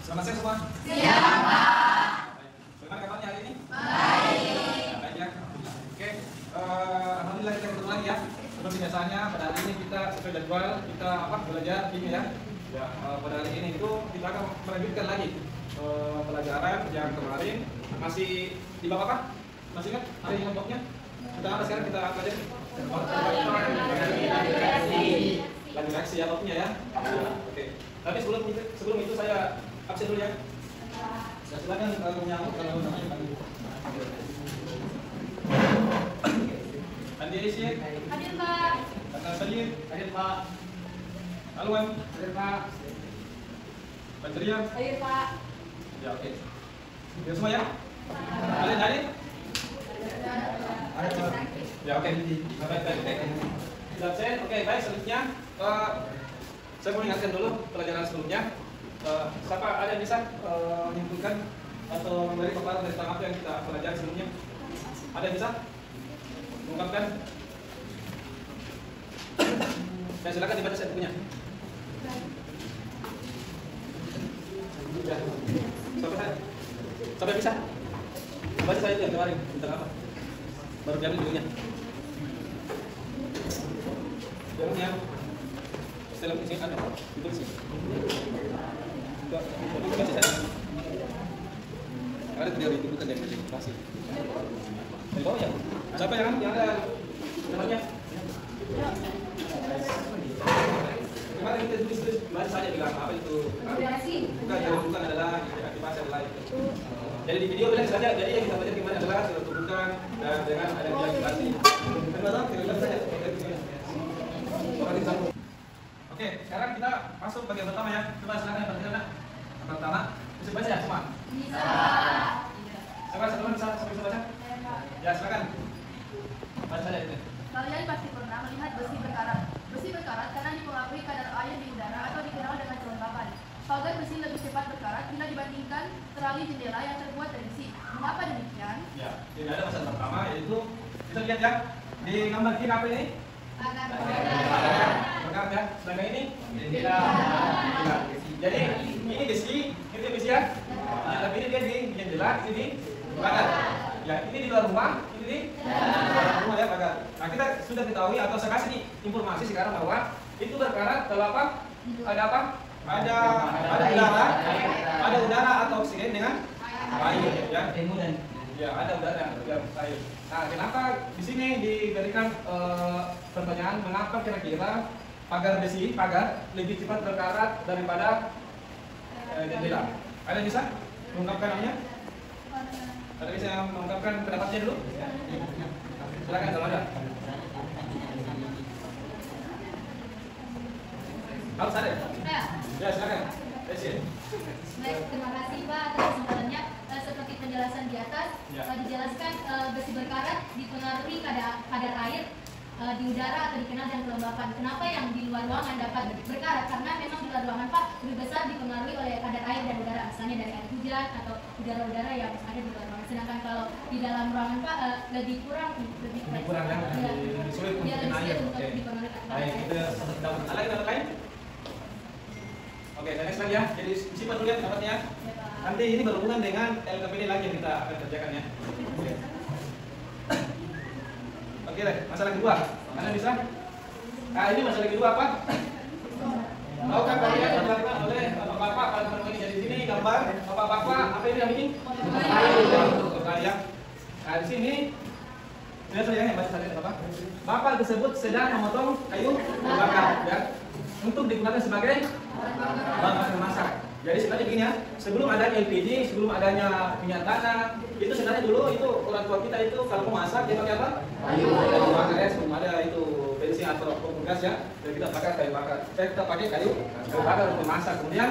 Selamat siang semua. Siang, Pak. Bagaimana kabarnya hari ini? Baik. Baik ya. Oke. Alhamdulillah kita ketemu lagi ya. Seperti biasanya pada hari ini kita sesuai jadwal kita belajar ini ya. Ya, pada hari ini itu kita akan melanjutkan lagi pelajaran yang kemarin masih di bab apa? Masih ingat hari ini babnya? Kita apa sekarang kita pelajari? Lagi reaksi ya babnya ya. Oke. Tapi sebelum itu saya absen dulu ya. Silakan kalau menyambut kalau namanya panggil. Andi Isi. Hadir, Pak. Kakak Sajid. Hadir Pak. Alwan. Hadir Pak. Pak Ceria. Hadir, Pak. Ya oke. Ya semua ya. Kalian hadir? Ya oke. Baik. Sudah absen. Oke baik selanjutnya. Saya mau ingatkan dulu pelajaran sebelumnya. Siapa ada yang bisa menyimpulkan atau memberi paparan tentang apa yang kita pelajari sebelumnya? Ada yang bisa mengungkapkan? Saya silakan dibaca saya bukunya. Ya. Sampai bisa? Baca saya itu yang kemarin tentang apa? Baru diambil bukunya. Yang setelah ini ada itu sih. Ada tidak itu bukan dari kasih. Dari bawah ya. Siapa yang ada namanya? Kemarin kita tulis baca saja bilang apa itu. Bukan adalah aktivasi adalah itu. Jadi di video bilang saja. Jadi yang kita baca kemarin adalah surat bukan dan dengan ada aktivasi. Kenapa? Kita saja. Oke, sekarang kita masuk bagian pertama ya. Coba silakan yang pertama. Bisa baca ya semua? Bisa. Siapa bisa baca? Ya silakan. Baca saja itu. Kalian pasti pernah melihat besi berkarat. Besi berkarat karena dipengaruhi kadar air di udara atau dikenal dengan kelembapan. Pagar besi lebih cepat berkarat bila dibandingkan terali jendela yang terbuat dari besi. Mengapa demikian? Ya, tidak ada masalah pertama yaitu kita lihat ya di gambar kiri apa ini? Berkarat ya. Sedangkan ini tidak. Jadi ini besi, itu besi ya. Tapi ini dia di jendela, ini di pagar. Ya, ini di luar rumah, ini di dalam rumah ya pagar. Nah, kita sudah ketahui atau saya kasih nih informasi sekarang bahwa itu berkarat kalau apa? Ada apa? Ada udara atau oksigen dengan air ya. Ya, ada udara dan air. Nah, kenapa di sini diberikan pertanyaan mengapa kira-kira pagar besi lebih cepat berkarat daripada jendela? Ada bisa mengungkapkan namanya? Ada bisa mengungkapkan pendapatnya dulu? Silakan kalau ada. Harus ada? Ya silakan. Baik, terima kasih Pak atas kesempatannya. Seperti penjelasan di atas, Ya. Dijelaskan besi berkarat dipengaruhi kadar air di udara atau dikenal dengan kelembapan. Kenapa yang di luar ruangan dapat berkarat? Karena memang di luar ruangan Pak lebih besar dipengaruhi oleh kadar air dan udara, misalnya dari air hujan atau udara-udara yang ada di luar ruangan. Sedangkan kalau di dalam ruangan Pak lebih kurang ya, lebih sulit untuk air. Oke. dipengaruhi. Baik, kita dapat alat lain. Oke, next lagi ya. Jadi simpan dulu ya pendapatnya. Nanti ini berhubungan dengan LKPD lagi yang kita akan kerjakan ya. Oke deh, masalah kedua. Anda bisa? Nah, ini masalah kedua apa? Tahukah kalian yang dilakukan oleh bapak-bapak kalau teman-teman jadi sini gambar bapak-bapak apa ini namanya? Kayu ya. Nah, di sini saya yang baca tadi apa? Bapak tersebut sedang memotong kayu bakar ya untuk digunakan sebagai bahan memasak. Jadi sebenarnya begini ya, sebelum adanya LPG, sebelum adanya minyak tanah, itu sebenarnya dulu itu orang tua kita itu kalau mau masak dia pakai apa? Kayu bakar ya, sebelum ada itu bensin atau kompor gas ya, jadi kita pakai kayu bakar. Kita pakai kayu bakar untuk masak. Kemudian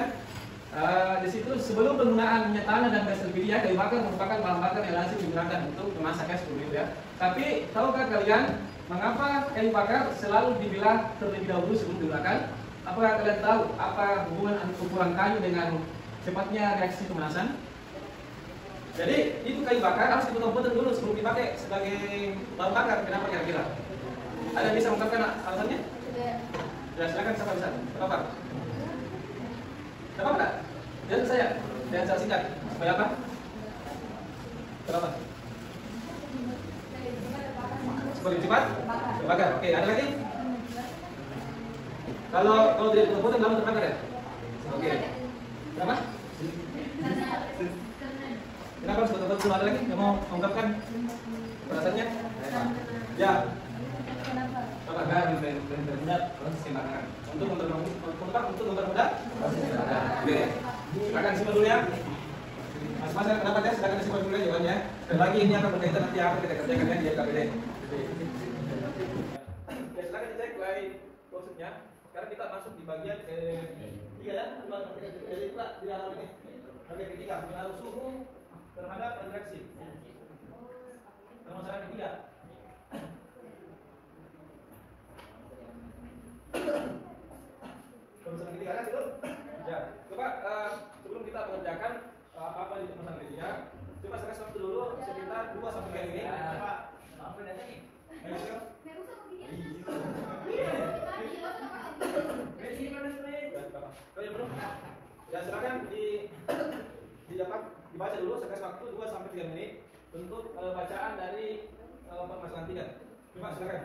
di situ sebelum penggunaan minyak tanah dan gas LPG ya, kayu bakar merupakan bahan bakar yang lazim digunakan untuk memasak ya seperti itu ya. Tapi tahukah kalian mengapa kayu bakar selalu dibilang terlebih dahulu sebelum digunakan? Apakah kalian tahu apa hubungan ukuran kayu dengan cepatnya reaksi pemanasan? Jadi itu kayu bakar harus dipotong-potong dulu sebelum dipakai sebagai bahan bakar. Kenapa kira-kira? Ada yang bisa mengungkapkan alasannya? Ya silakan siapa bisa. Bapak. Bapak enggak? Jangan saya. Dengan cara singkat. Supaya apa? Kenapa? Semakin cepat terbakar. Oke, ada lagi? Kalau tidak ditemukan lama terbakar ya? Oke. Kenapa? Kenapa harus betul-betul ada lagi? Yang mau ungkapkan perasaannya? Ya. Terbakar benar-benar proses pembakaran. Untuk mempermudah proses pembakaran. Oke. Silakan disimpan dulu ya. Mas ada pendapat ya? Silakan disimpan dulu ya jawabannya. Dan lagi ini akan berkaitan nanti apa kita kerjakan ya di LKPD. Ya, silakan dicek lain maksudnya. Sekarang kita masuk di bagian ketiga ya. Jadi Pak di dalam ini. Bagian ketiga, pengaruh suhu terhadap interaksi. Permasalahan ketiga. Permasalahan ketiga kan itu? Ya, coba sebelum kita mengerjakan apa-apa di permasalahan ketiga, coba saya kasih waktu dulu sekitar 2 sampai 3 menit. Pak, apa bedanya nih? Ya silakan dibaca dulu, saya kasih waktu 2 sampai 3 menit untuk bacaan dari permasalahan 3. Coba silakan.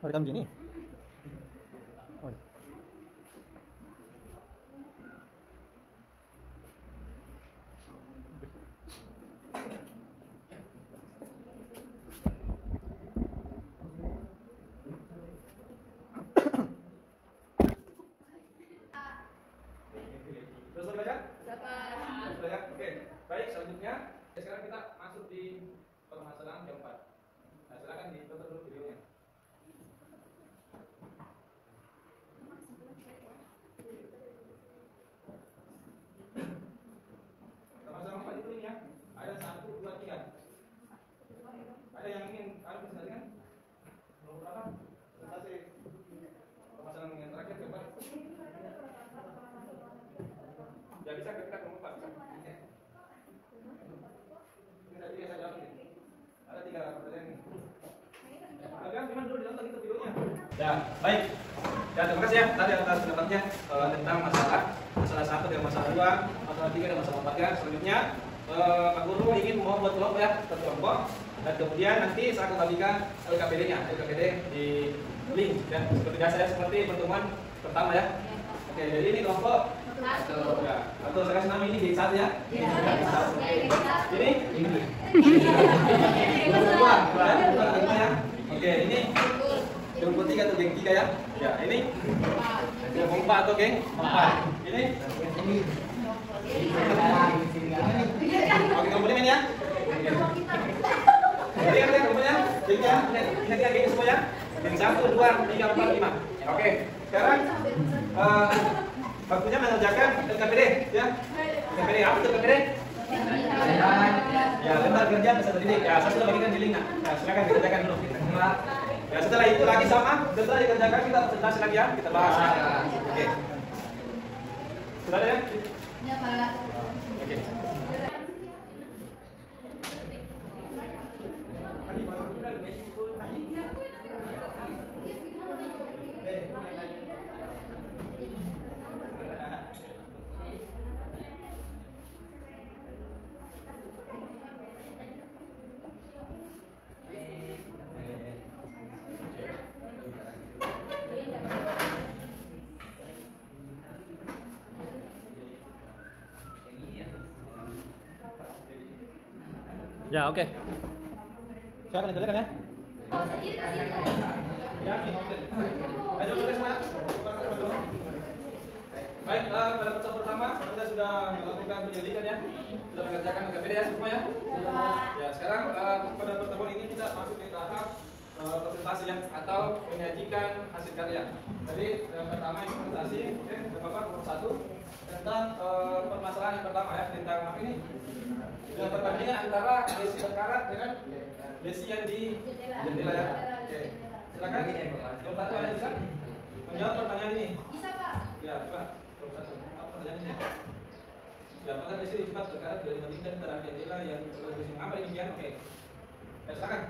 Rekam gini. Oh. Terus dibaca? Sudah. Oke. Baik, selanjutnya sekarang kita masuk di permasalahan keempat. Nah, silakan ditonton dulu videonya. Permasalahan keempat itu ini ya. Ada 1, 2, 3. Ada yang ingin presentasikan? Belum berapa? Presentasi permasalahan yang terakhir keempat. Ya bisa kita keempat. Ini tadi saya jawab nih. Ada 3 pertanyaan ini. Kalian gimana dulu ditonton itu videonya? Ya, baik. Ya, terima kasih ya tadi atas pendapatnya tentang masalah 1 dan masalah 2, masalah 3 dan masalah 4 ya. Selanjutnya Pak Guru ingin membuat kelompok ya, satu kelompok. Dan kemudian nanti saya akan bagikan LKPD-nya, LKPD di link ya. Seperti biasa ya, seperti pertemuan pertama ya. Oke, jadi ini kelompok ya. Atau saya kasih nama ini geng 1 ya. Ini kedua ya. Oke, ini kelompok 3 atau geng 3 ya. Ya, ini kelompok 4 atau geng 4. Ini oke, kelompok 5 ini ya. Jadi kan kelompoknya geng ya. Ini 3 geng semua ya. Geng 1, 2, 3, 4, 5. Oke, sekarang waktunya mengerjakan LKPD ya. LKPD apa itu LKPD? Ya, lembar kerja peserta didik. Ya, saya sudah bagikan di link. Ya, silakan dikerjakan dulu. Ya, setelah itu lagi sama, setelah dikerjakan kita presentasi lagi ya, kita bahas. Oke. Sudah ada ya? Ya, Pak. Oke. Ya, oke. Saya akan kerjakan ya. Ya, oke. Ayo tulis Mas. Baik, pada pertemuan pertama kita sudah melakukan penyelidikan ya. Sudah mengerjakan LKPD ya semua ya. Ya, sekarang pada pertemuan ini kita masuk ke tahap presentasi ya atau menyajikan hasil karya. Jadi yang pertama ini presentasi, oke, Bapak nomor 1 tentang permasalahan yang pertama ya, tentang apa ini? Dengan perbandingan antara lesi berkarat dengan lesi yang di jendela ya. Oke. Silakan. Yang satu ada bisa menjawab pertanyaan ini. Bisa, Pak. Ya, coba. Apa pertanyaannya? Ya, apakah lesi sifat berkarat bila dibandingkan antara jendela yang lesi apa ini ya? Oke. Ya, silakan.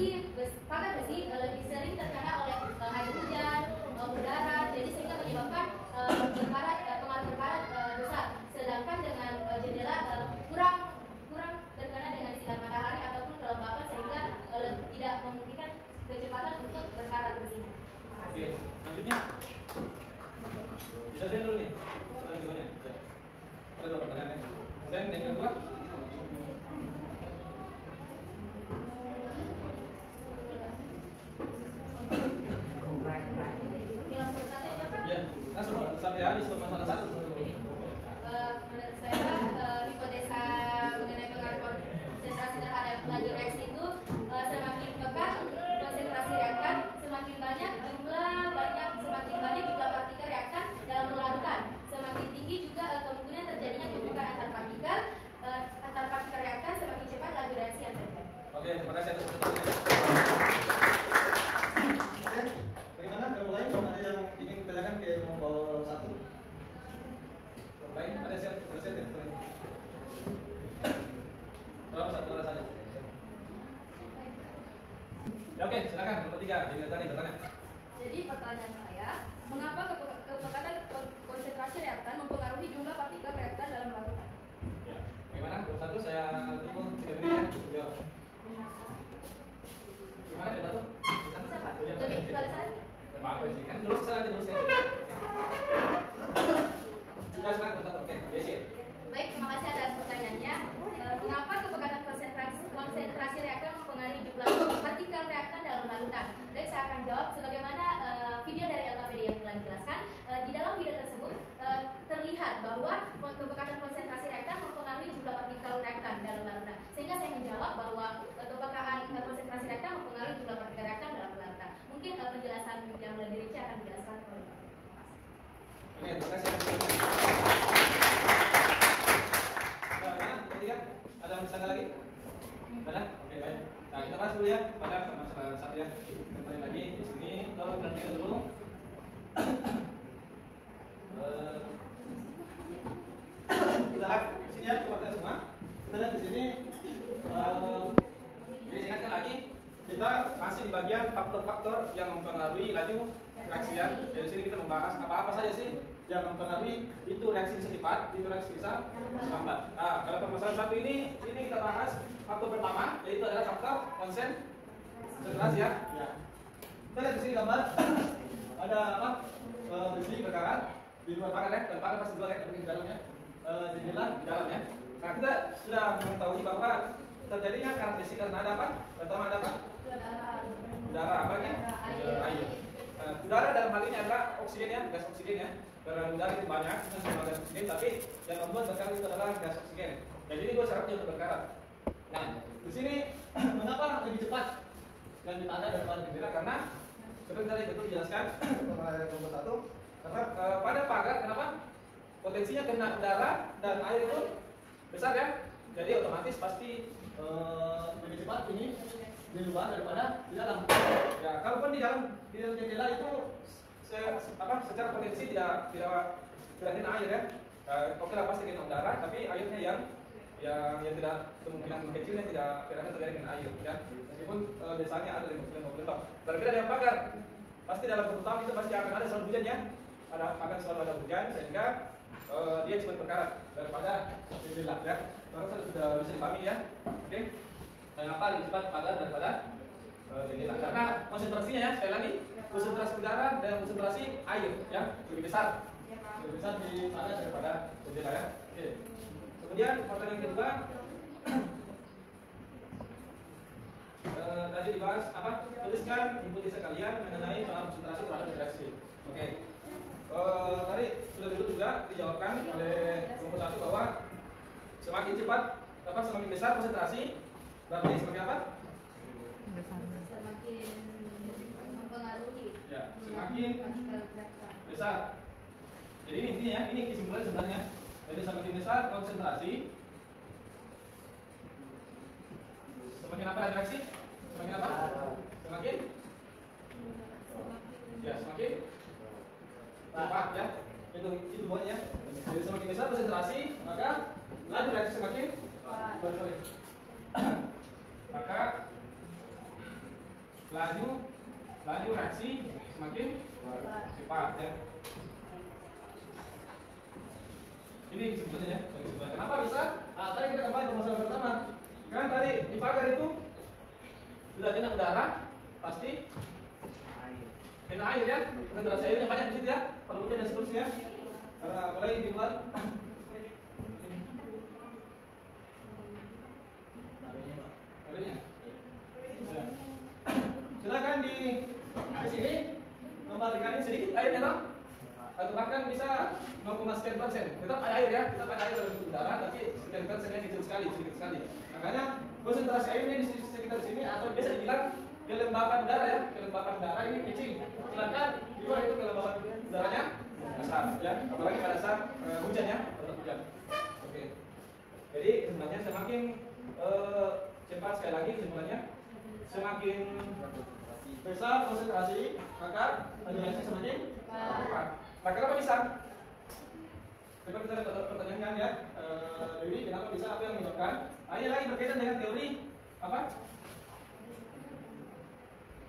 pagar besi lebih sering terkena oleh air hujan, udara, jadi sehingga menyebabkan pengaruh berkarat besar. Sedangkan dengan jendela kurang terkena dengan sinar matahari ataupun kelembapan sehingga tidak memungkinkan kecepatan untuk berkarat besi. Oke, selanjutnya bisa dulu nih. Ada dua pertanyaannya. Dan yang kedua, ya, langsung sampai habis masalah satu. Menurut saya hipotesa mengenai pengaruh konsentrasi terhadap laju reaksi itu semakin pekat konsentrasi reaktan, semakin banyak jumlah partikel reaktan dalam pelarutan, semakin tinggi juga kemungkinan terjadinya tumpukan antar partikel reaktan, semakin cepat laju reaksi yang terjadi. Oke, terima kasih atas pertanyaannya. Oke, bagaimana? Kalau mulai, ada yang ingin ditanyakan ke nomor 1? Baik, ada siap, ya? Berapa satu orang saja? Ya, oke, silakan nomor 3. Bertanya. Jadi pertanyaan saya, mengapa kepekatan konsentrasi reaktan mempengaruhi jumlah partikel reaktan dalam larutan? Ya, bagaimana? Nomor 1 saya tunggu 3 menit ya. Jawab. Gimana ya, Batu? Bisa Pak? Lebih tulisan? Apa sih? Kan terus saya ya. Sudah sekarang tetap oke. Yes, ya. Baik, terima kasih atas pertanyaannya. Mengapa kepekatan konsentrasi reaktan mempengaruhi jumlah partikel reaktan dalam larutan? Baik, saya akan jawab sebagaimana video dari LKPD yang telah dijelaskan. Di dalam video tersebut terlihat bahwa kepekatan konsentrasi reaktan mempengaruhi jumlah partikel reaktan dalam larutan. Sehingga saya menjawab bahwa kepekatan konsentrasi reaktan mempengaruhi jumlah partikel reaktan dalam larutan. Mungkin penjelasan yang lebih rinci akan dijelaskan oleh Pak. Oke, terima kasih. Ada misalnya lagi? Ada? Oke, baik. Nah, kita bahas dulu ya pada masalah satu ya. Kembali lagi di sini, kalau perhatikan dulu. Kita lihat di sini ya, teman-teman semua. Kita lihat di sini. Jadi ingatkan lagi, kita masih di bagian faktor-faktor yang mempengaruhi laju reaksi ya. Jadi sini kita membahas apa-apa saja sih yang mempengaruhi itu reaksi bisa cepat, itu reaksi bisa lambat. Nah, kalau permasalahan satu ini kita bahas faktor pertama, yaitu adalah faktor konsentrasi ya. Kita lihat di sini gambar ada apa? Besi berkarat di luar pagar ya, dan pagar pasti dua ya, di dalamnya, jendela di dalamnya. Nah, kita sudah mengetahui bahwa terjadinya karat besi karena ada apa? Pertama ada apa? Udara apa ya? Air. Udara dalam hal ini adalah oksigen ya, gas oksigen ya. Karena udara itu banyak, itu sama gas oksigen, tapi yang membuat berkarat itu adalah gas oksigen. Jadi ini dua syaratnya untuk berkarat. Nah, di sini mengapa lebih cepat dan ditanda daripada jendela? Karena seperti tadi betul dijelaskan nomor 1, karena pada pagar kenapa? Potensinya kena udara dan air itu besar ya. Jadi otomatis pasti lebih cepat ini di luar daripada di dalam. Ya, kalaupun di dalam jendela itu secara potensi tidak kena air ya. Oke lah pasti kena udara, tapi airnya yang tidak kemungkinan kecilnya tidak akan terjadi dengan air ya. Meskipun biasanya ada 50 ton. Berbeda dengan pagar, pasti dalam satu tahun itu pasti akan ada selalu hujan ya. Akan selalu ada hujan sehingga dia cepat berkarat daripada jendela ya. Baru sudah bisa dipahami ya. Oke. Kenapa lebih cepat pagar daripada jendela? Karena konsentrasinya ya, sekali lagi konsentrasi udara dan konsentrasi air ya lebih besar di pagar daripada jendela ya. Oke. Kemudian pertanyaan kedua, tadi dibahas apa? Tuliskan hipotesa kalian mengenai soal konsentrasi terhadap reaksi. Oke. Tadi sudah dulu juga dijawabkan oleh kelompok 1 bahwa semakin cepat semakin besar konsentrasi berarti semakin apa? Semakin mempengaruhi. Ya, semakin besar. Jadi ini intinya ya, ini kesimpulan sebenarnya. Jadi semakin besar konsentrasi, semakin apa reaksi? Semakin apa? Semakin cepat ya. Itu buatnya. Jadi semakin besar konsentrasi, maka laju reaksi semakin maka laju reaksi semakin cepat ya. Ini sebetulnya ya. Kenapa bisa? Tadi kita kembali ke masalah pertama. Kan tadi di pagar itu sudah kena udara, pasti kena air ya. Konsentrasi airnya banyak di situ ya. Kalau hujan dan seterusnya. Apalagi di luar. Silakan di sini kembalikan sedikit airnya dong. Atau bahkan bisa 0,sekian%. Tetap ada air ya, tetap ada air dalam udara, tapi sekian persennya kecil sekali, sedikit sekali. Makanya konsentrasi airnya di sekitar sini atau biasa dibilang kelembapan udara ya, kelembapan udara ini kecil. Sedangkan di luar itu kelembapan udaranya besar ya, apalagi pada saat hujan ya, pada hujan. Oke. Jadi sebenarnya semakin cepat, sekali lagi kesimpulannya, semakin besar konsentrasi maka reaksi semakin cepat. Nah, kenapa bisa? Coba kita lihat pertanyaan ya, Dewi, kenapa bisa? Apa yang menyebabkan? Ini lagi berkaitan dengan teori apa?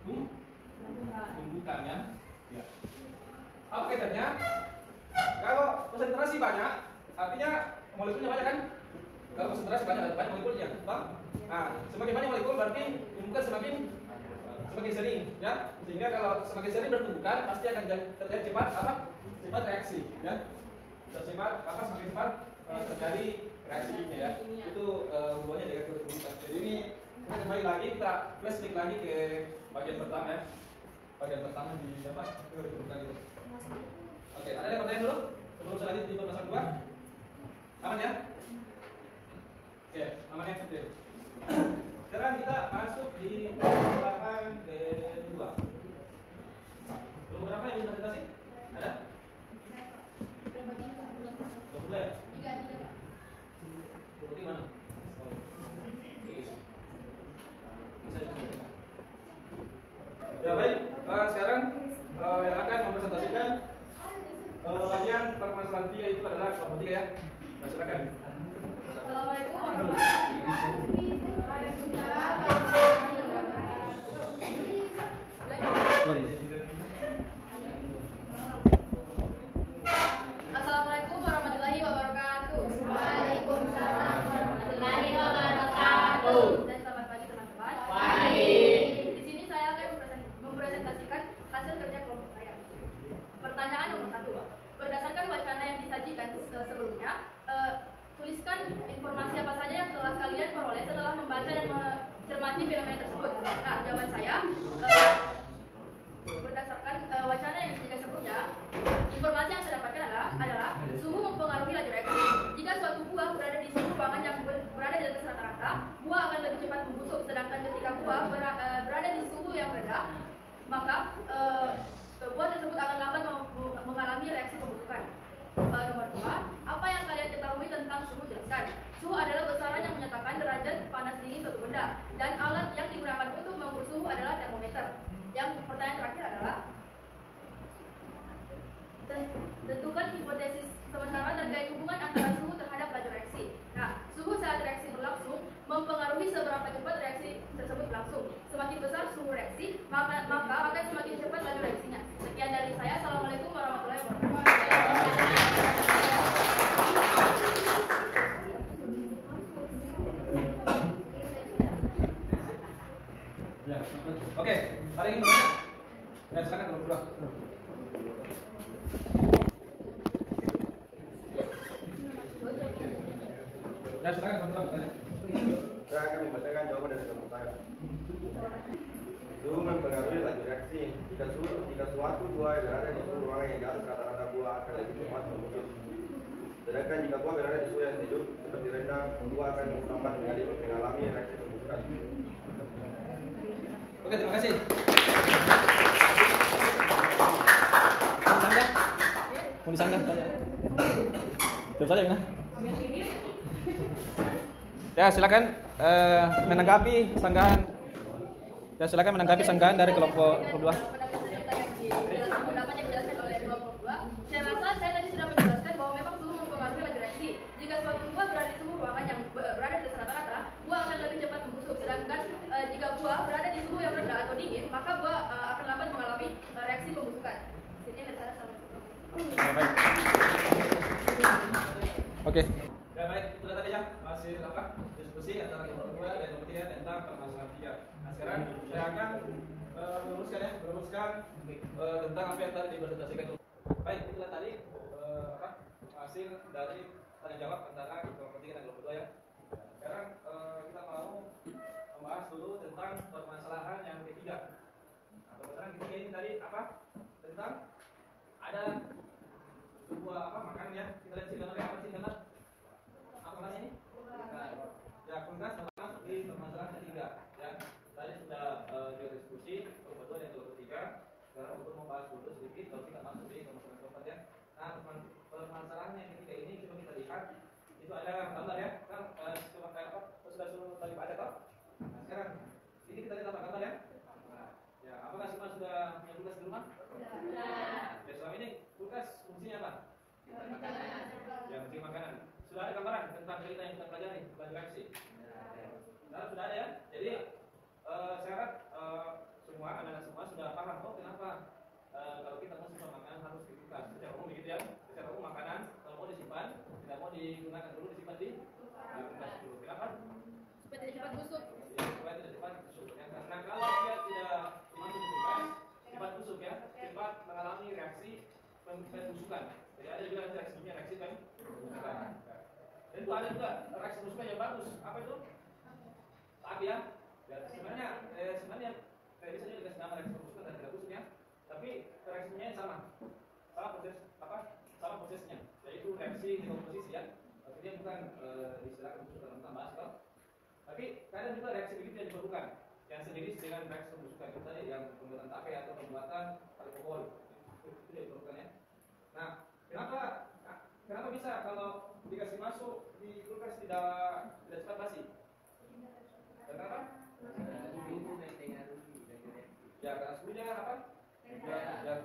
Tumbukan ya. Apa kaitannya? Kalau konsentrasi banyak, artinya molekulnya banyak kan? Kalau konsentrasi banyak molekulnya, bang. Nah, semakin banyak molekul berarti tumbukan semakin sering, ya. Sehingga kalau semakin sering bertumbukan, pasti akan terjadi cepat apa? Cepat reaksi, ya. Semakin cepat terjadi reaksinya ya. Itu hubungannya dengan ketumbukan. Jadi ini kita kembali lagi, kita flashback lagi ke bagian pertama ya. Bagian pertama di apa? Ketumbukan itu. Oke, ada yang pertanyaan dulu? Sebelum selanjutnya di pembahasan 2. Aman ya? Oke, aman ya? Oke. Sekarang kita masuk di tahapan kedua. Belum berapa yang bisa presentasi? Ada? Boleh? Di mana? Ya baik, sekarang yang akan mempresentasikan bagian permasalahan 3 itu adalah kelompok 3 ya. Nah, silakan. Assalamualaikum warahmatullahi wabarakatuh. Waalaikumsalam warahmatullahi wabarakatuh. Dan selamat pagi teman-teman. Pagi. Di sini saya akan mempresentasikan hasil kerja kelompok saya. Pertanyaan nomor 1. Berdasarkan wacana yang disajikan sebelumnya, tuliskan informasi apa saja yang telah kalian peroleh setelah membaca dan mencermati fenomena tersebut. Nah, jawaban saya berdasarkan wacana yang disajikan sebelumnya, informasi yang saya dapatkan adalah suhu mempengaruhi laju reaksi. Jika suatu buah berada di suhu ruangan yang berada di atas rata-rata, buah akan lebih cepat membusuk. Sedangkan ketika buah berada di suhu yang rendah, maka buah tersebut akan lambat mengalami reaksi pembusukan. Nomor 2, apa yang kalian ketahui tentang suhu? Jelaskan. Suhu adalah besaran yang menyatakan derajat panas dingin suatu benda, dan alat yang digunakan untuk mengukur suhu adalah termometer. Yang pertanyaan terakhir adalah tentukan hipotesis sementara terkait hubungan antara suhu terhadap laju reaksi. Nah, suhu saat reaksi berlangsung mempengaruhi seberapa cepat reaksi tersebut berlangsung. Semakin besar suhu reaksi, maka akan semakin cepat laju reaksinya. Sekian dari saya. Assalamualaikum warahmatullahi wabarakatuh. Ya. Oke, hari ini berapa? Ya, silakan nomor 2. Ya, silakan nomor 2. Saya akan membacakan jawaban dari kelompok saya. Suhu mempengaruhi laju reaksi. Jika suatu buah berada di suhu ruangan yang di atas rata-rata, buah akan lebih cepat membusuk. Sedangkan jika buah berada di suhu yang sejuk seperti rendah, buah akan lambat mengalami reaksi pembusukan. Oke, terima kasih. Mau disanggah saja. Terus saja ya. Ya, silakan menanggapi sanggahan. Ya, silakan menanggapi sanggahan dari kelompok 2. Pendapat yang dijelaskan oleh kelompok 2. Saya rasa saya tadi sudah menjelaskan bahwa memang suhu mempengaruhi laju reaksi. Jika suatu buah berada di suhu ruangan yang berada di atas rata-rata, buah akan lebih cepat membusuk. Sedangkan jika buah berada di suhu yang rendah atau dingin, baik. Oke. Ya baik, itu tadi ya hasil apa diskusi antara kelompok 2 dan kelompok 3 tentang permasalahan 3. Nah sekarang saya akan meluruskan tentang apa yang tadi dipresentasikan. Baik, itulah tadi hasil dari tanya jawab antara kelompok 3 dan kelompok 2 ya. Sekarang kita mau membahas dulu tentang permasalahan yang ketiga. Nah, permasalahan ketiga ini tadi apa? Tentang ada sebuah makanan ya. Kita lihat sini apa sih gambar? Apa namanya ini? Ya, kulkas masuk di permasalahan ketiga ya. Tadi sudah diskusi kelompok 2 dan kelompok 3. Sekarang untuk membahas dulu sedikit kalau kita masuk di permasalahan keempat ya. Nah, permasalahan yang ketiga ini coba kita lihat itu ada gambar ya. Kan cuma kayak apa? Sudah suruh tadi ada toh? Nah, sekarang ini kita lihat apa gambar ya? Nah, ya, apakah semua sudah punya kulkas di rumah? Sudah. Ya, selama ini kulkas fungsinya apa? Ya, fungsi makanan. Sudah ada gambaran tentang cerita yang kita pelajari, bukan reaksi. Nah, sudah ada ya. Jadi saya harap semua anak-anak semua sudah paham kenapa kalau kita mau simpan makanan harus di kulkas. Secara umum begitu ya. Secara umum makanan kalau mau disimpan tidak mau digunakan dulu disimpan di kulkas dulu. Kenapa? Supaya tidak cepat busuk. Supaya tidak cepat busuk. Ya. Karena kalau dia tidak dimasuk di kulkas, cepat busuk ya, cepat mengalami reaksi pembusukan. Jadi ada juga reaksinya reaksi pembusukan. Dan itu ada juga reaksi pembusukan yang bagus. Apa itu? Tapi ya, sebenarnya saya bisa dikasih nama reaksi pembusukan dan tidak busuknya, tapi reaksinya sama proses sama prosesnya, yaitu reaksi dekomposisi ya. Artinya bukan istilah pembusukan tentang bahas toh. Tapi kadang juga reaksi begitu yang diperlukan, yang sejenis dengan reaksi pembusukan itu tadi, yang pembuatan tape atau pembuatan alkohol itu diperlukan ya. Nah, kenapa bisa kalau dikasih masuk di kulkas tidak cepat basi? Kenapa? Ya, karena suhunya apa? Ya,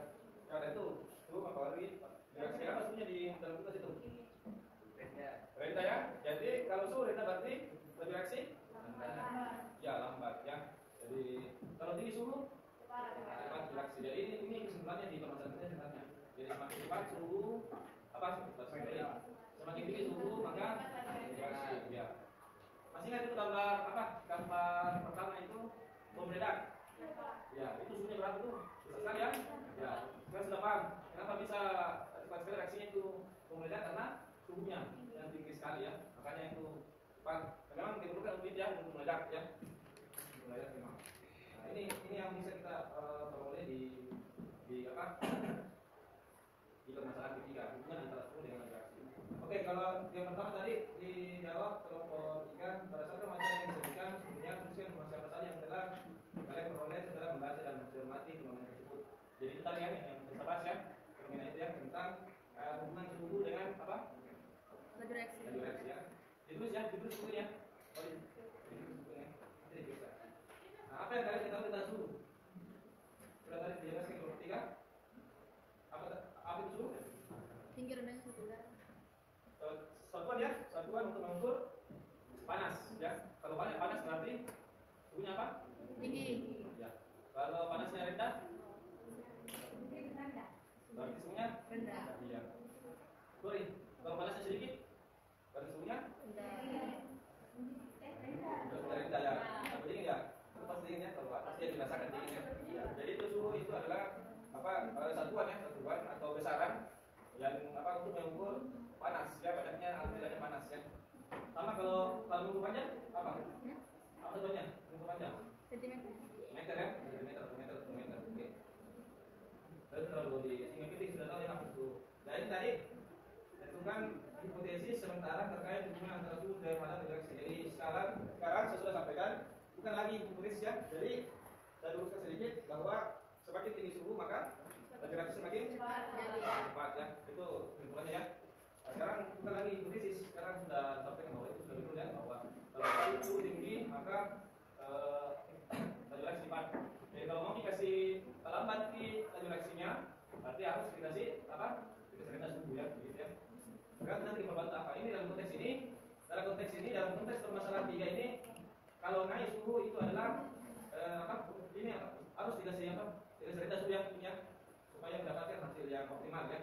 karena itu suhu mempengaruhi reaksi apa suhunya di dalam kulkas itu? Rendah ya. Jadi kalau suhu rendah berarti lebih reaksi? Ya, lambat ya. Jadi kalau tinggi suhu cepat reaksi. Jadi ini kesimpulannya di permasalahan ini sebenarnya. Jadi semakin cepat suhu semakin tinggi suhu maka reaksi ya. Masih ingat itu gambar pertama itu bom meledak ya, itu suhunya berapa tuh? Besar sekali ya. Ya, kita sudah paham kenapa bisa cepat sekali reaksinya itu bom meledak, karena suhunya yang tinggi sekali ya, makanya itu cepat. Memang diperlukan untuk ya untuk meledak ya, meledak memang. Nah, ini yang bisa kita peroleh di permasalahan ketiga, hubungan antara suhu dengan reaksi. Oke, kalau yang pertama tadi dijawab kelompok 3 berdasarkan materi yang disebutkan, sebelumnya tuliskan masalah yang telah kalian peroleh setelah membaca dan mencermati fenomena tersebut. Jadi itu tadi yang kita bahas ya, fenomena itu ya, tentang hubungan suhu dengan apa? Laju reaksi. Laju reaksi ya. Ditulis suhunya. Oh, ditulis suhunya. Jadi bisa. Nah, apa yang kalian ketahui tentang suhu? Sudah tadi dijelaskan kelompok 3. Apa itu suhu? Tinggi rendahnya suhu udara. Satuan untuk mengukur panas ya. Kalau panas berarti suhunya apa? Tinggi. Ya. Kalau panasnya rendah berarti suhunya Rendah. iya. Sorry, kalau panasnya sedikit berarti suhunya Rendah. sudah rendah ya. Atau dingin ya. Itu pasti dingin ya. Kalau pasti dia dirasakan dingin ya. Iya. Jadi itu suhu itu adalah satuan atau besaran yang untuk mengukur panas ya, banyaknya tidaknya panas ya. Sama kalau mengukur panjang apa contohnya? Mengukur panjang Sentimeter. meter ya, meter. Oke. Terus kalau di singkat sudah tahu ya apa itu. Nah ini tadi tentukan hipotesis sementara terkait hubungan antara suhu dan panas reaksi. Jadi sekarang saya sudah sampaikan bukan lagi hipotesis ya. Jadi saya luruskan sedikit bahwa semakin tinggi suhu maka reaksi semakin cepat ya. Itu kesimpulannya ya. Nah, sekarang bukan lagi hipotesis, sekarang sudah sampaikan bahwa itu sudah betul ya, bahwa kalau suhu tinggi maka laju reaksi cepat. Jadi kalau mau dikasih lambat di laju reaksinya, berarti harus dikasih dikasih rendah suhu ya, begitu ya. Sekarang nanti diperbantu apa? Ini dalam konteks dalam konteks permasalahan 3 ini, kalau naik suhu itu adalah harus dikasih rendah suhu yang punya supaya mendapatkan hasil yang optimal ya.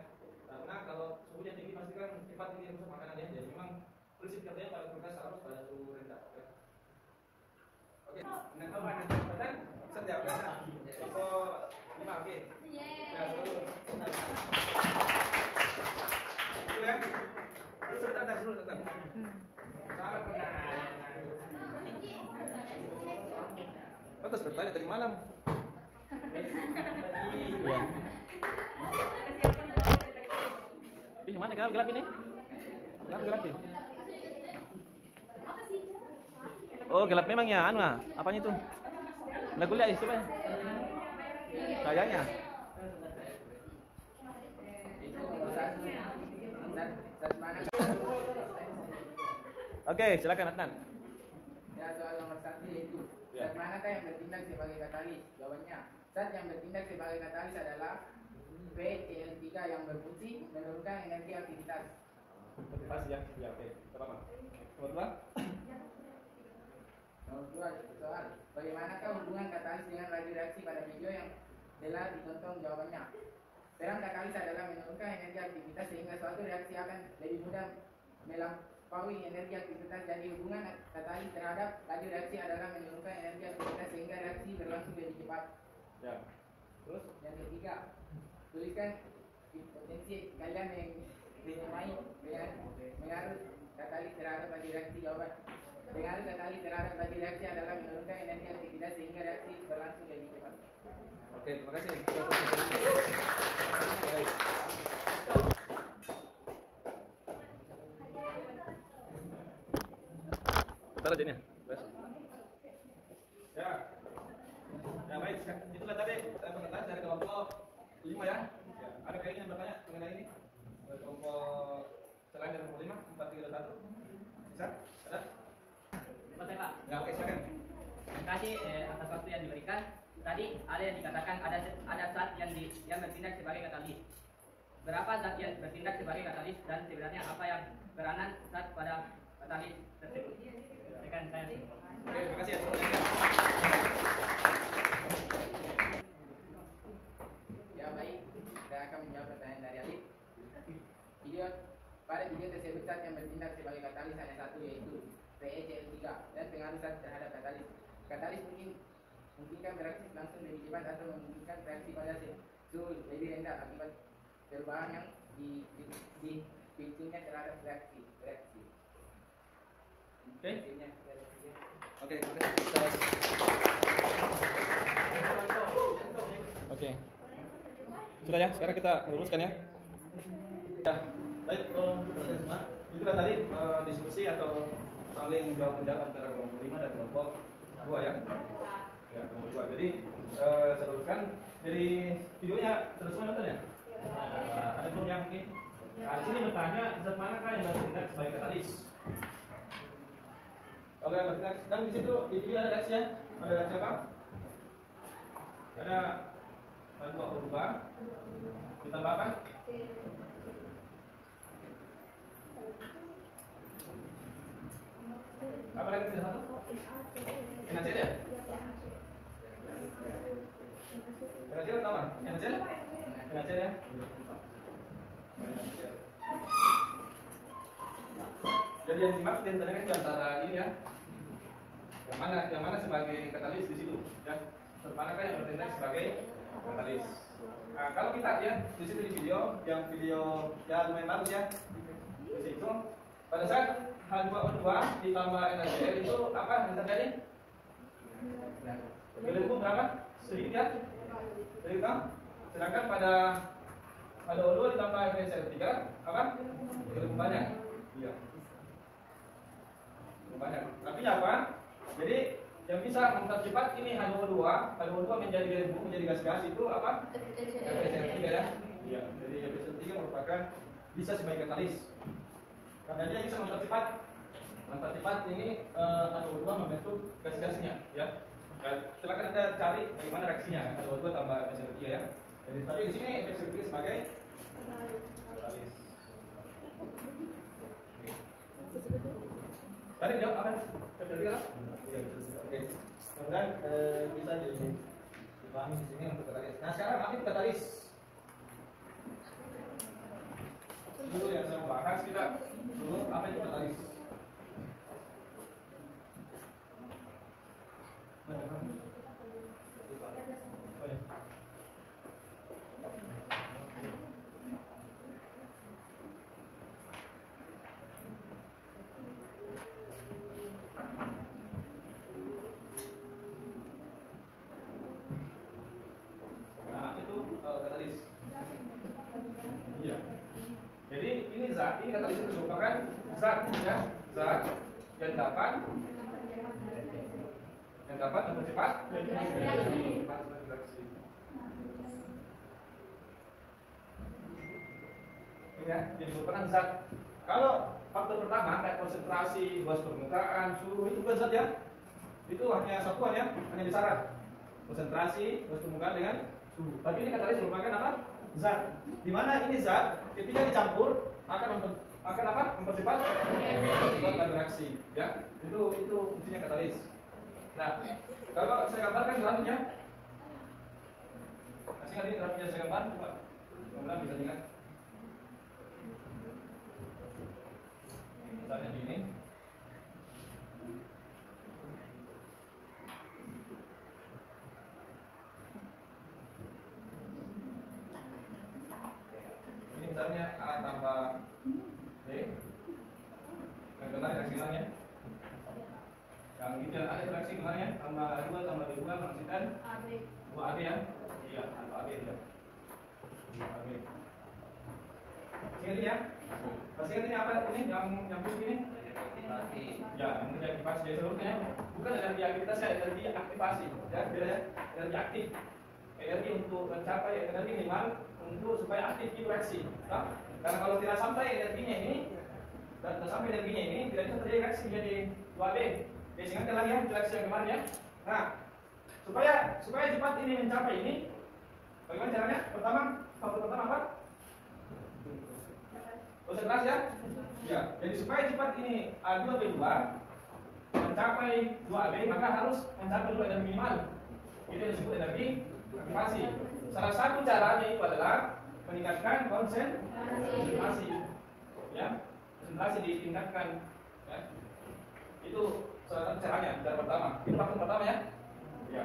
Karena Karena kalau suhunya tinggi pasti kan cepat ini rusak makanan ya. Jadi memang prinsip kerjanya pada kulkas harus pada suhu rendah. Ya. Oke, nah kalau ada catatan setiap biasa. Info 5 oke. Ya, dulu. Itu ya. Terus sebentar. Salah pernah. Oh, terus bertanya tadi malam. Iya. Ih, mana gelap ini? Gelap ini. Oh, gelap memang ya, anu ah. Apanya itu? Lagu lihat coba. Kayaknya. Oke, silakan Adnan. Ya, soal nomor 1 yaitu zat manakah yang bertindak sebagai katalis? Jawabannya, zat yang bertindak sebagai katalis adalah PCl3 yang berfungsi menurunkan energi aktivitas. Pas ya, oke. Pertama. Nomor 2. Nomor 2 soal bagaimanakah hubungan katalis dengan laju reaksi pada video yang telah ditonton? Jawabannya, peran katalis adalah menurunkan energi aktivitas sehingga suatu reaksi akan lebih mudah melampaui energi aktivitas. Jadi hubungan katalis terhadap laju reaksi adalah menurunkan energi aktivitas sehingga reaksi berlangsung lebih cepat. Ya. Terus Yang ketiga, tuliskan potensi kalian yang ditemai dengan mengaruh katalis terhadap laju reaksi. Jawaban, pengaruh katalis terhadap laju reaksi adalah menurunkan energi aktivitas sehingga reaksi berlangsung lebih cepat. oke, terima kasih. Taruh sini. Ya. Ya baik, itulah tadi pernyataan dari kelompok 5 ya. Ya. Ada keinginan bertanya mengenai ini? Kelompok selain dari kelompok 5, 4, 3, 1. Bisa? Ada? Selesai Pak. Ya, oke, silakan. Terima kasih atas waktu yang diberikan. Tadi ada yang dikatakan ada zat yang bertindak sebagai katalis. Berapa zat yang bertindak sebagai katalis dan sebenarnya apa yang peranan zat pada katalis tersebut? Silakan saya. Oke, terima kasih atas Ya baik, saya akan menjawab pertanyaan dari Alif. Pada video tersebut zat yang bertindak sebagai katalis hanya satu, yaitu PeCl3 dan pengaruh zat terhadap katalis. Katalis memungkinkan bereaksi langsung lebih cepat atau memungkinkan reaksi pada suhu lebih rendah akibat perubahan yang dipicunya terhadap reaksi. Oke. Oke, terima kasih. Oke. Sudah ya, sekarang kita luruskan ya. Ya, baik, semua. Itulah tadi diskusi atau saling jawab menjawab antara kelompok 5 dan kelompok 2 ya. Ya, kelompok 2. Jadi saya luruskan dari videonya terus nonton ya. Ada belum yang mungkin? Nah, di sini bertanya zat manakah yang bertindak sebagai katalis? Kalau yang bertindak, dan di situ di video ada reaksi ya. Ada reaksi apa? Ada H2O berubah ditambah apa? Apa lagi tidak satu? NaCl ya? NaCl tahu kan? NaCl ya? Jadi yang dimaksud yang tadi kan antara ini ya, yang mana sebagai katalis di situ ya, manakah yang bertindak sebagai katalis. Nah, kalau kita ya di situ di video yang lumayan bagus ya, di situ pada saat H2O2 ditambah NaCl itu apa yang terjadi? Gelembung berapa? Sedikit ya? Sedikit. Sedangkan pada O2 ditambah PeCl3 apa? Gelembung banyak. Iya. Banyak. Artinya apa? Jadi yang bisa mempercepat ini H2O2 menjadi gelembung, menjadi gas-gas itu apa? PeCl3 ya. Iya. Jadi PeCl3 merupakan bisa sebagai katalis. Karena dia bisa mempercepat ini H2O2 membentuk gas-gasnya ya. Dan silakan Anda cari bagaimana reaksinya H2O2 tambah PeCl3 ya. Jadi tapi di sini PeCl3 sebagai katalis. Tadi jawab apa? PeCl3 kan? Oke. Kemudian bisa dipahami di sini untuk katalis. Nah sekarang aktif katalis. dulu yang saya mau bahas kita dulu apa itu katalis. Nah, itu katalis. Iya. Jadi ini zat, ini katalis itu merupakan zat ya, zat yang dapat mempercepat reaksi. Ini ya, jadi merupakan zat. Kalau faktor pertama kayak konsentrasi, luas permukaan, suhu itu bukan zat ya. Itu hanya satuan ya, hanya besaran. Konsentrasi, luas permukaan dengan suhu. Tapi ini katalis merupakan apa? Zat. Di mana ini zat ketika dicampur akan mempercepat reaksi ya. Itu fungsinya katalis. Nah, kalau saya gambarkan grafiknya, masih ingat ini grafiknya saya gambar, coba mudah-mudahan bisa ingat. Misalnya begini. Ini misalnya A tambah B. Yang benar reaksi bilangnya. Yang gitu ada reaksi kemarin ya, tambah 2 tambah 2 menghasilkan 2AB ya. Iya, tambah AB ya. 2AB. Masih ya? Masih ini apa ini yang putih ini? Ya, yang menjadi aktivasi dari seluruhnya. Bukan energi aktivitas ya, energi aktivasi. Ya, beda ya. Energi aktif. Energi untuk mencapai energi minimal untuk supaya aktif di reaksi. Nah, karena kalau tidak sampai energinya ini dan tidak sampai energinya ini tidak bisa terjadi reaksi menjadi 2AB. Ya, ingatkan lagi ya reaksi yang kemarin ya. Nah, supaya cepat ini mencapai ini, bagaimana caranya? Pertama, faktor pertama apa? Konsentrasi ya. Ya, jadi supaya cepat ini A2B2 mencapai 2AB maka harus mencapai dulu energi minimal. Itu yang disebut energi aktivasi. Salah satu caranya itu adalah meningkatkan konsentrasi. Ya, konsentrasi ditingkatkan. Ya. Itu salah satu caranya, cara pertama. Itu faktor pertama ya. Ya.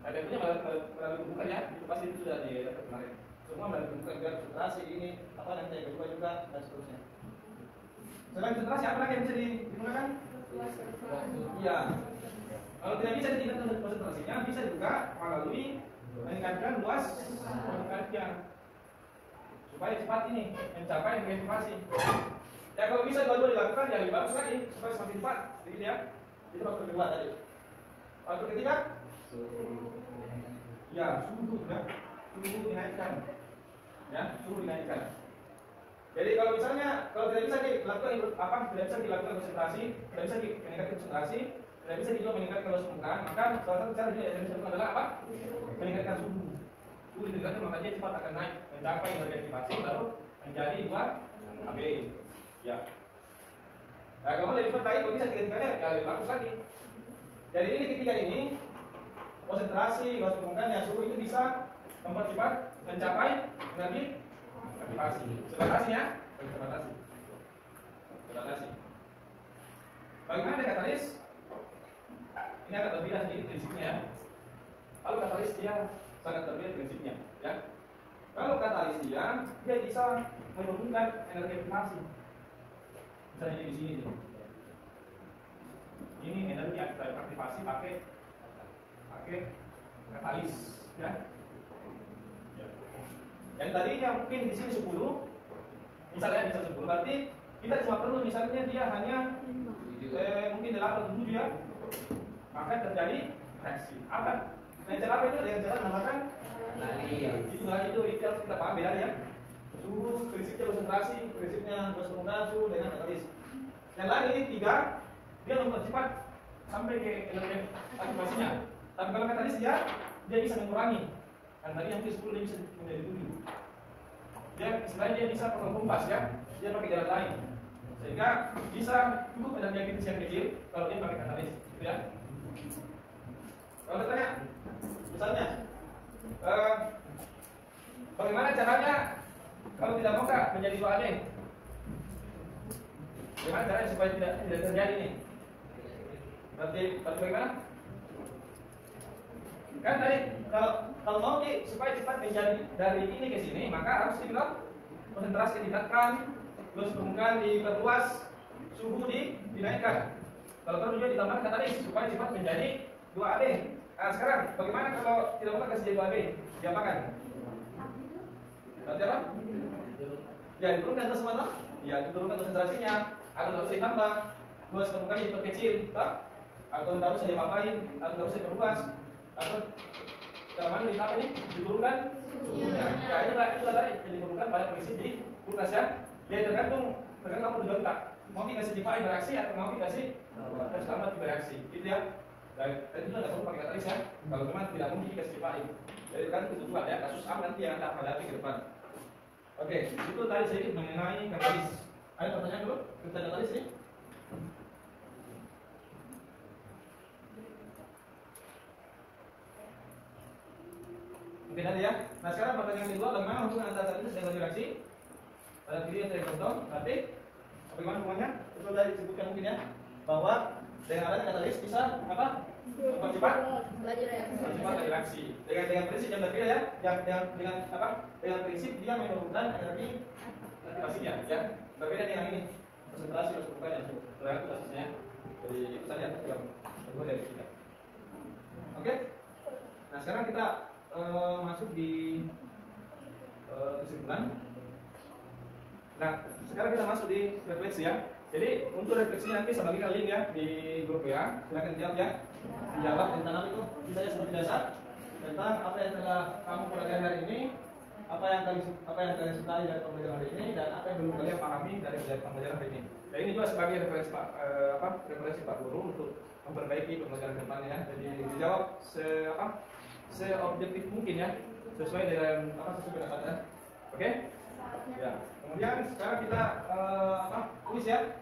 Ada punya melalui pembukaan ya. Itu pasti itu sudah didapat kemarin. Semua melalui pembukaan biar konsentrasi ini apa nanti yang kedua juga dan seterusnya. Selain konsentrasi apa lagi yang bisa digunakan? Iya. Kalau tidak bisa ditingkatkan konsentrasinya, bisa juga melalui meningkatkan luas permukaannya supaya cepat ini mencapai energi aktivasi. Ya kalau bisa dua-dua dilakukan ya lebih bagus lagi supaya semakin cepat, begitu ya. Itu faktor kedua tadi. Faktor ketiga, ya suhu ya, suhu dinaikkan, ya suhu dinaikkan. Jadi kalau misalnya kalau tidak bisa dilakukan tidak bisa dilakukan konsentrasi, tidak bisa meningkatkan konsentrasi, tidak bisa juga meningkatkan luas permukaan, maka salah satu cara yang bisa dilakukan adalah apa? Meningkatkan suhu. Suhu ditingkatkan maka dia cepat akan naik mencapai energi aktivasi baru menjadi 2AB. Ya. Nah, kalau lebih cepat kalau bisa tiga-tiganya ya lebih bagus lagi. Jadi ini ketiga ini konsentrasi, luas permukaan, dan suhu itu bisa mempercepat mencapai energi aktivasi. Sebatasi ya. Sebatasi. Bagaimana dengan katalis? Ini agak berbeda sedikit prinsipnya ya. Kalau katalis dia sangat berbeda prinsipnya, ya. Kalau katalis dia bisa menurunkan energi aktivasi. Misalnya di sini nih. Ini energi aktivasi pakai katalis, ya. Yang tadinya mungkin di sini 10, misalnya bisa 10, berarti kita cuma perlu misalnya dia hanya mungkin 8 atau 7 ya, maka terjadi reaksi. Apa? Dengan cara apa itu? Dengan cara menambahkan itu harus kita paham bedanya ya. Suhu, prinsipnya konsentrasi, prinsipnya luas permukaan, suhu dengan katalis. Yang lain ini 3, dia mempercepat sampai ke energi aktivasinya. Tapi kalau katalis dia bisa mengurangi. Kan tadi yang 10 dia bisa menjadi 7. Dia selain dia bisa potong kumpas ya, dia pakai jalan lain. Sehingga bisa cukup energi aktivitas yang kecil kalau dia pakai katalis, gitu ya. Kalau tanya, misalnya, bagaimana caranya Kalau tidak mau kak menjadi 2AB. Bagaimana caranya supaya tidak terjadi nih? Berarti bagaimana? Kan tadi kalau mau nih supaya cepat menjadi dari ini ke sini, maka harus dibilang konsentrasi ditingkatkan, terus permukaan diperluas, suhu dinaikkan. Kalau perlu juga ditambahkan katalis supaya cepat menjadi 2AB. Nah, sekarang bagaimana kalau tidak mau kasih jadi 2AB? Diapakan? Berarti apa? Ya diturunkan terus semua, ya diturunkan konsentrasinya, atau tidak usah ditambah, terus permukaan diperkecil, atau tidak usah diapain, atau tidak usah diperluas, atau mana ditambah ini diturunkan. Ya itu tadi yang diturunkan pada prinsip di kulkas ya. Ya tergantung kamu tujuan tak. Mau dikasih dipakai bereaksi atau mau dikasih tambah bereaksi, gitu ya. Dan itu tidak perlu pakai katalis ya. Kalau memang tidak mungkin dikasih dipakai. Jadi kan kebutuhan ya kasus apa nanti yang akan hadapi ke depan. Oke, itu tadi sedikit mengenai katalis. Ada pertanyaan dulu tentang katalis ini? Mungkin ada ya. Nah sekarang pertanyaan kedua, bagaimana hubungan antara katalis dan reaksi? Pada video yang saya contoh, nanti bagaimana hubungannya? Itu tadi disebutkan mungkin ya, bahwa dengan adanya katalis bisa apa? Mempercepat reaksi. Dengan prinsip yang berbeda ya, yang dengan apa? Dengan prinsip dia memerlukan energi aktivasinya ya. Berbeda dengan ini konsentrasi harus bukan yang terlihat prosesnya. Jadi itu saja yang kedua dari kita. Oke. Nah sekarang kita masuk di kesimpulan. Nah, sekarang kita masuk di refleksi ya. Jadi untuk refleksi nanti saya bagikan link ya di grup ya. Silakan jawab ya. Dijawab tentang apa itu? Bisa ya seperti biasa tentang apa yang telah kamu pelajari hari ini, apa yang kalian sukai dari pembelajaran hari ini, dan apa yang belum kalian pahami dari pembelajaran hari ini. Dan ini juga sebagai referensi Pak Guru untuk memperbaiki pembelajaran depannya ya. Jadi dijawab seobjektif mungkin ya, sesuai dengan sesuai dengan kata. Oke? Ya. Kemudian sekarang kita kuis ya.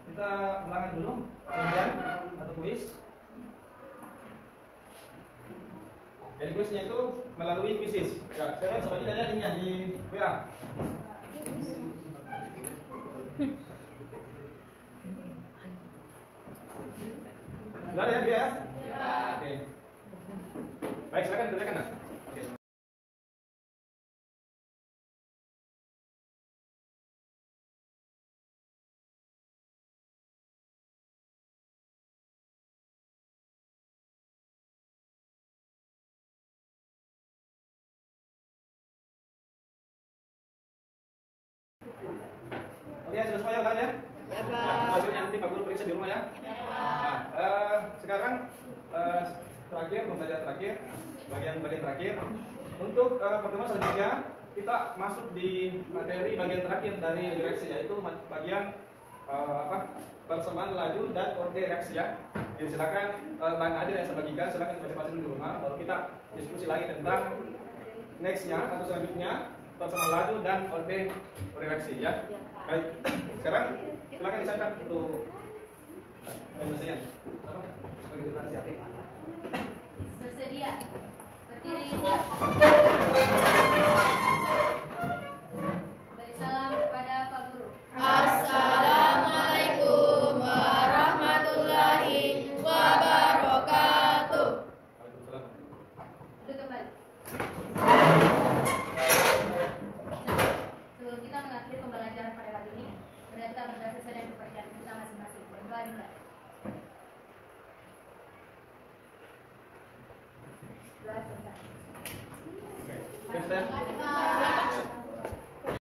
Kita ulangan dulu kemudian atau kuis. Jadi kuisnya itu melalui kuisis. Ya, sekarang seperti kita lihat ini ya di WA. Sudah ada ya dia ya? Oke. Baik, silakan kerjakan nah. Oke, sudah semua ya kan ya? Ya, Pak. Hasilnya nanti Pak Guru periksa di rumah ya. Nah, sekarang terakhir, pembelajaran terakhir, bagian terakhir. Untuk pertemuan selanjutnya kita masuk di materi bagian terakhir dari reaksi, yaitu bagian persamaan laju dan orde reaksi ya. Jadi silakan Bang Adil yang saya bagikan, silakan baca dulu di rumah. Baru kita diskusi lagi tentang nextnya atau selanjutnya persamaan laju dan orde reaksi ya. Baik, sekarang silakan disampaikan untuk mesinnya. Bersedia. Berdiri siap. Beri salam kepada Pak Guru. Assalamualaikum warahmatullahi wabarakatuh. Duduk kembali. Sebelum kita mengakhiri pembelajaran pada pagi ini, mari kita berdoa sesuai dengan kepercayaan kita masing-masing. Berdoa dimulai. Doa selesai. Oke,